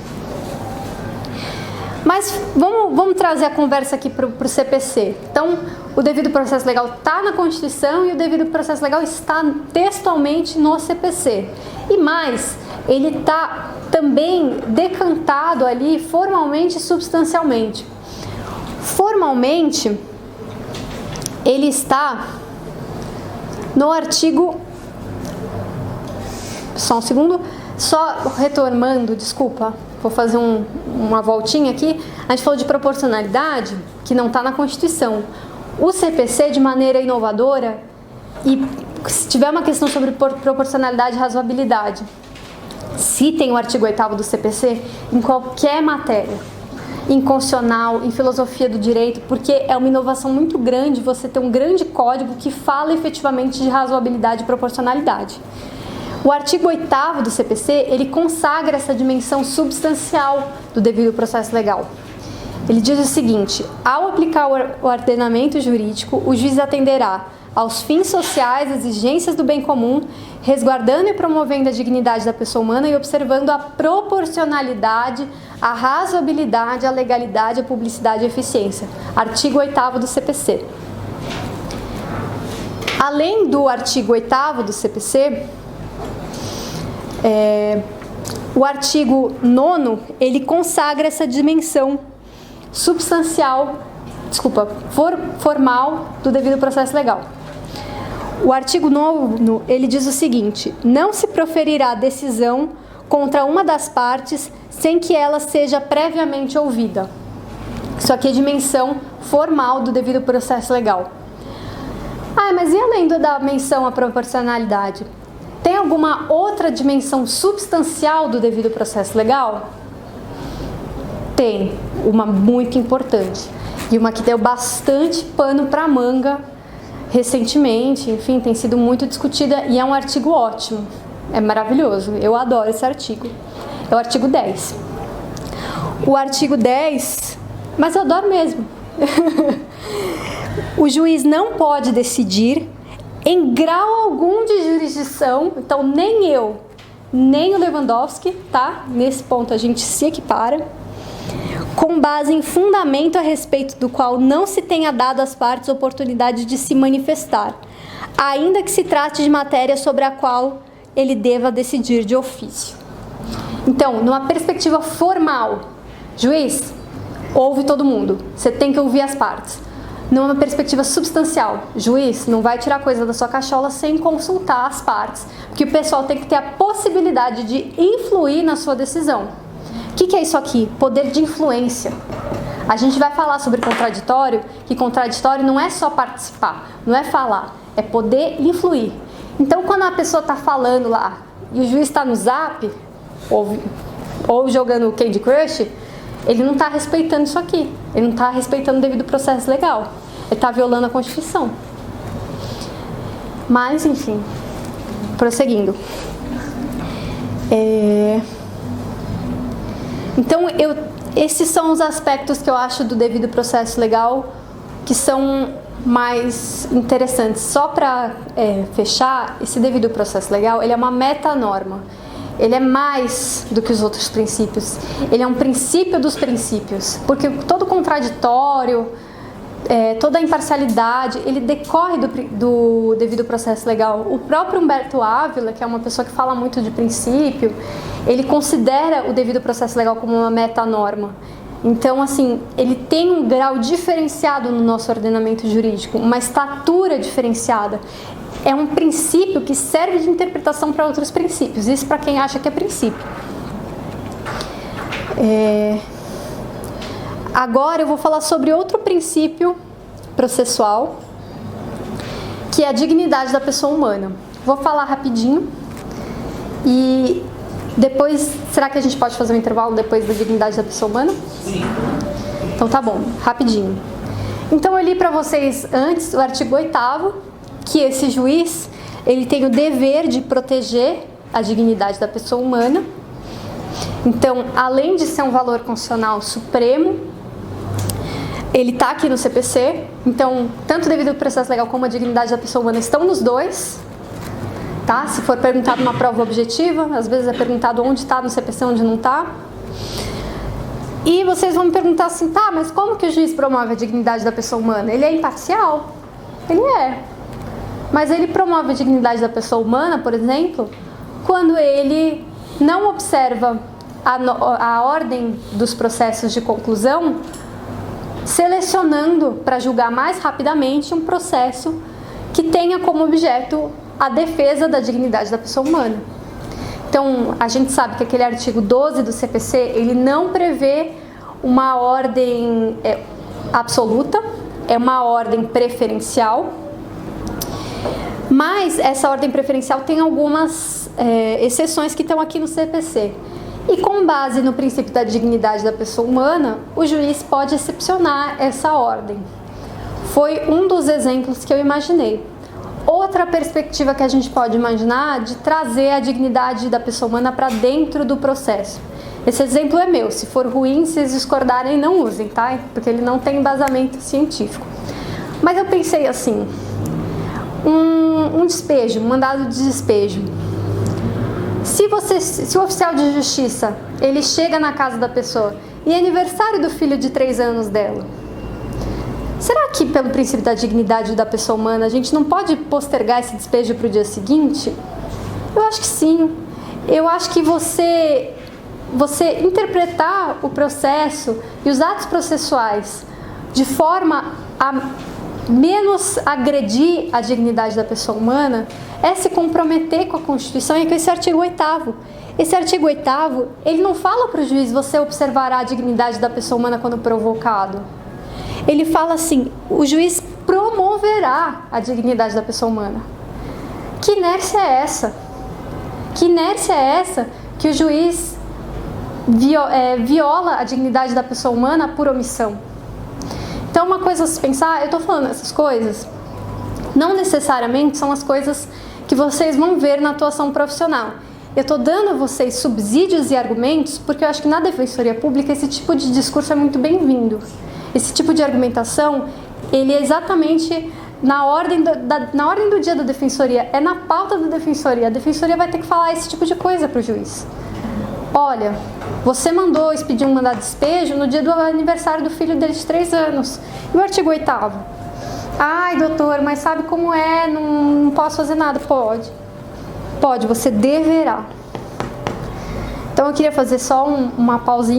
Mas vamos trazer a conversa aqui para o CPC. Então, o devido processo legal está na Constituição e o devido processo legal está textualmente no CPC. E mais, ele está também decantado ali formalmente e substancialmente. Formalmente, ele está no artigo... Só um segundo. Só retomando, desculpa, vou fazer uma voltinha aqui. A gente falou de proporcionalidade, que não está na Constituição. O CPC, de maneira inovadora, e se tiver uma questão sobre proporcionalidade e razoabilidade, citem o artigo 8º do CPC em qualquer matéria, em constitucional, em filosofia do direito, porque é uma inovação muito grande você ter um grande código que fala efetivamente de razoabilidade e proporcionalidade. O artigo 8º do CPC, ele consagra essa dimensão substancial do devido processo legal. Ele diz o seguinte: ao aplicar o ordenamento jurídico, o juiz atenderá aos fins sociais, exigências do bem comum, resguardando e promovendo a dignidade da pessoa humana e observando a proporcionalidade, a razoabilidade, a legalidade, a publicidade e a eficiência. Artigo 8º do CPC. Além do artigo 8º do CPC, o artigo 9º, ele consagra essa dimensão substancial, formal do devido processo legal. O artigo 9º, ele diz o seguinte: não se proferirá decisão contra uma das partes sem que ela seja previamente ouvida. Isso aqui é dimensão formal do devido processo legal. Mas e além da menção à proporcionalidade? Tem alguma outra dimensão substancial do devido processo legal? Tem, uma muito importante. E uma que deu bastante pano para manga recentemente, enfim, tem sido muito discutida e é um artigo ótimo. É maravilhoso, eu adoro esse artigo. É o artigo 10. O artigo 10, mas eu adoro mesmo. O juiz não pode decidir em grau algum de jurisdição, então nem eu, nem o Lewandowski, tá? Nesse ponto a gente se equipara, com base em fundamento a respeito do qual não se tenha dado às partes oportunidade de se manifestar, ainda que se trate de matéria sobre a qual ele deva decidir de ofício. Então, numa perspectiva formal, juiz, ouve todo mundo, você tem que ouvir as partes. Numa perspectiva substancial, juiz não vai tirar coisa da sua cachola sem consultar as partes, porque o pessoal tem que ter a possibilidade de influir na sua decisão. O que é isso aqui? Poder de influência. A gente vai falar sobre contraditório, que contraditório não é só participar, não é falar, é poder influir. Então, quando a pessoa está falando lá e o juiz está no Zap, ou jogando Candy Crush, ele não está respeitando isso aqui. Ele não está respeitando o devido processo legal. Ele está violando a Constituição. Mas, enfim, prosseguindo. Então, esses são os aspectos que eu acho do devido processo legal que são mais interessantes. Só para fechar, esse devido processo legal, ele é uma metanorma. Ele é mais do que os outros princípios. Ele é um princípio dos princípios, porque todo contraditório, toda a imparcialidade, ele decorre do devido processo legal. O próprio Humberto Ávila, que é uma pessoa que fala muito de princípio, ele considera o devido processo legal como uma metanorma. Então, assim, ele tem um grau diferenciado no nosso ordenamento jurídico, uma estatura diferenciada. É um princípio que serve de interpretação para outros princípios. Isso para quem acha que é princípio. Agora eu vou falar sobre outro princípio processual, que é a dignidade da pessoa humana. Vou falar rapidinho e depois, será que a gente pode fazer um intervalo depois da dignidade da pessoa humana? Sim. Então tá bom, rapidinho. Então eu li para vocês antes o artigo 8º, que esse juiz, ele tem o dever de proteger a dignidade da pessoa humana. Então, além de ser um valor constitucional supremo, ele está aqui no CPC. Então, tanto o devido processo legal como a dignidade da pessoa humana estão nos dois. Tá? Se for perguntado uma prova objetiva, às vezes é perguntado onde está no CPC, onde não está. E vocês vão me perguntar assim, tá, mas como que o juiz promove a dignidade da pessoa humana? Ele é imparcial? Ele é. Mas ele promove a dignidade da pessoa humana, por exemplo, quando ele não observa a ordem dos processos de conclusão, selecionando para julgar mais rapidamente um processo que tenha como objeto a defesa da dignidade da pessoa humana. Então, a gente sabe que aquele artigo 12 do CPC, ele não prevê uma ordem absoluta, é uma ordem preferencial. Mas essa ordem preferencial tem algumas exceções que estão aqui no CPC. E com base no princípio da dignidade da pessoa humana, o juiz pode excepcionar essa ordem. Foi um dos exemplos que eu imaginei. Outra perspectiva que a gente pode imaginar de trazer a dignidade da pessoa humana para dentro do processo. Esse exemplo é meu. Se for ruim, se vocês discordarem, não usem, tá? Porque ele não tem embasamento científico. Mas eu pensei assim... Um despejo, um mandado de despejo. Se o oficial de justiça, ele chega na casa da pessoa e é aniversário do filho de 3 anos dela, será que pelo princípio da dignidade da pessoa humana a gente não pode postergar esse despejo para o dia seguinte? Eu acho que sim. Eu acho que você interpretar o processo e os atos processuais de forma a menos agredir a dignidade da pessoa humana é se comprometer com a Constituição e com esse artigo 8º. Esse artigo 8º, ele não fala para o juiz, você observará a dignidade da pessoa humana quando provocado. Ele fala assim, o juiz promoverá a dignidade da pessoa humana. Que inércia é essa? Que inércia é essa que o juiz viola a dignidade da pessoa humana por omissão? Então, uma coisa a se pensar, eu estou falando essas coisas, não necessariamente são as coisas que vocês vão ver na atuação profissional. Eu estou dando a vocês subsídios e argumentos porque eu acho que na Defensoria Pública esse tipo de discurso é muito bem-vindo. Esse tipo de argumentação, ele é exatamente na ordem do dia da Defensoria, é na pauta da Defensoria. A Defensoria vai ter que falar esse tipo de coisa para o juiz. Olha, você mandou expedir um mandado de despejo no dia do aniversário do filho dele de 3 anos. E o artigo 8º? Ai, doutor, mas sabe como é? Não posso fazer nada. Pode. Pode, você deverá. Então eu queria fazer só uma pausinha.